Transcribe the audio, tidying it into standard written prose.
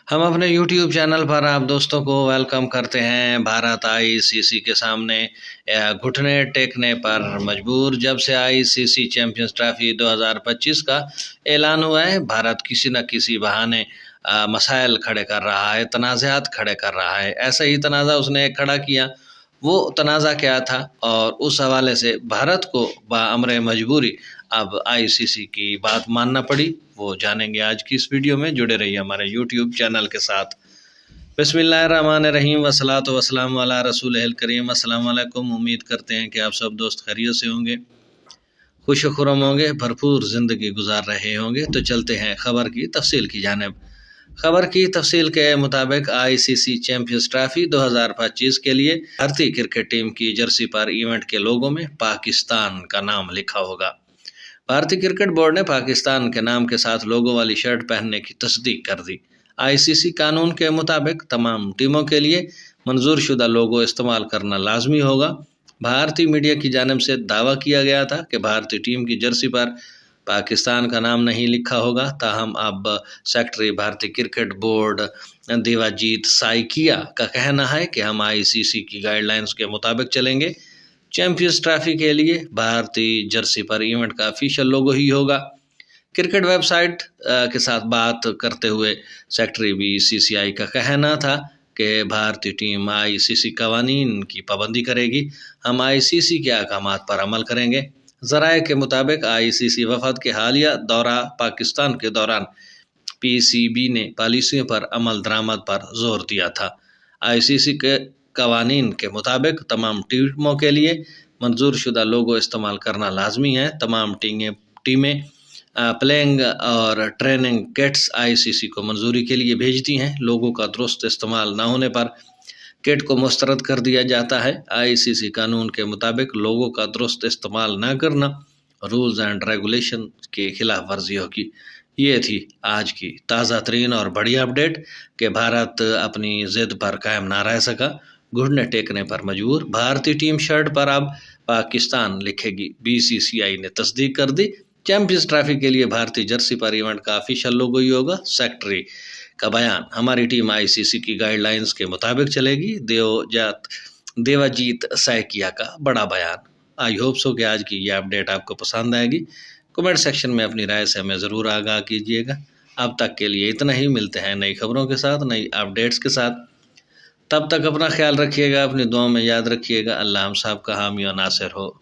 हम अपने YouTube channel पर आप दोस्तों को वेलकम करते हैं। भारत आईसीसी के सामने घुटने टेकने पर मजबूर। जब से आईसीसी चैंपियंस ट्रॉफी 2025 का ऐलान हुआ है, भारत किसी न किसी बहाने मसाइल खड़े कर रहा है, तनाज़ात खड़े कर रहा है। ऐसा ही तनाज़ा उसने एक खड़ा किया। वो तनाज़ा क्या था और उस हवाले से भारत को बाअमरे मजबूरी अब आईसीसी की बात मानना पड़ी, वो जानेंगे आज की इस वीडियो में। जुड़े रहिए हमारे यूट्यूब चैनल के साथ। बिस्मिल्लाहिर्रहमानिर्रहीम वस्सलातु वस्सलामु अला रसूलिल करीम। अस्सलाम वालेकुम। उम्मीद करते हैं कि आप सब दोस्त खैरियत से होंगे, खुश खुरम होंगे, भरपूर ज़िंदगी गुजार रहे होंगे। तो चलते हैं खबर की तफसील की जानिब। खबर की तफसील के मुताबिक आईसीसी चैंपियंस ट्रॉफी 2025 के लिए भारतीय क्रिकेट टीम की जर्सी पर इवेंट के लोगों में पाकिस्तान का नाम लिखा होगा। भारतीय क्रिकेट बोर्ड ने पाकिस्तान के नाम के साथ लोगो वाली शर्ट पहनने की तस्दीक कर दी। आईसीसी कानून के मुताबिक तमाम टीमों के लिए मंजूर शुदा लोगो इस्तेमाल करना लाजमी होगा। भारतीय मीडिया की जानिब से दावा किया गया था कि भारतीय टीम की जर्सी पर पाकिस्तान का नाम नहीं लिखा होगा। ताहम अब सेक्रेटरी भारतीय क्रिकेट बोर्ड देवाजीत साइकिया का कहना है कि हम आईसीसी की गाइडलाइंस के मुताबिक चलेंगे। चैंपियंस ट्रॉफी के लिए भारतीय जर्सी पर इवेंट का ऑफिशियल लोगो ही होगा। क्रिकेट वेबसाइट के साथ बात करते हुए सेक्रेटरी बीसीसीआई का कहना था कि भारतीय टीम आईसीसी कवानीन की पाबंदी करेगी। हम आईसीसी के अहकामात पर अमल करेंगे। ज़राए के मुताबिक आईसीसी वफद के हालिया दौरा पाकिस्तान के दौरान पीसीबी ने पॉलिसियों पर अमल दरामद पर जोर दिया था। आईसीसी के कवानीन के मुताबिक तमाम टीमों के लिए मंजूर शुदा लोगो इस्तेमाल करना लाजमी है। तमाम टीमें प्लेइंग और ट्रेनिंग किट्स आईसीसी को मंजूरी के लिए भेजती हैं। लोगों का दुरुस्त इस्तेमाल न होने पर किट को मुस्तरद कर दिया जाता है। आईसीसी कानून के मुताबिक लोगों का दुरुस्त इस्तेमाल न करना रूल्स एंड रेगुलेशन की खिलाफ वर्जी होगी। ये थी आज की ताज़ा तरीन और बड़ी अपडेट कि भारत अपनी ज़िद पर कायम ना रह सका, घुटने टेकने पर मजबूर। भारतीय टीम शर्ट पर अब पाकिस्तान लिखेगी। बीसीसीआई ने तस्दीक कर दी। चैंपियंस ट्रॉफी के लिए भारतीय जर्सी पर इवेंट का ऑफिशियल लोगो ही होगा। सेक्रेटरी का बयान, हमारी टीम आईसीसी की गाइडलाइंस के मुताबिक चलेगी। देवाजीत साइकिया का बड़ा बयान। आई होप सो कि आज की यह अपडेट आपको पसंद आएगी। कमेंट सेक्शन में अपनी राय से हमें ज़रूर आगाह कीजिएगा। अब तक के लिए इतना ही। मिलते हैं नई खबरों के साथ, नई अपडेट्स के साथ। तब तक अपना ख्याल रखिएगा, अपनी दुआओं में याद रखिएगा। अल्लाह हम साहब का हामी और नासिर हो।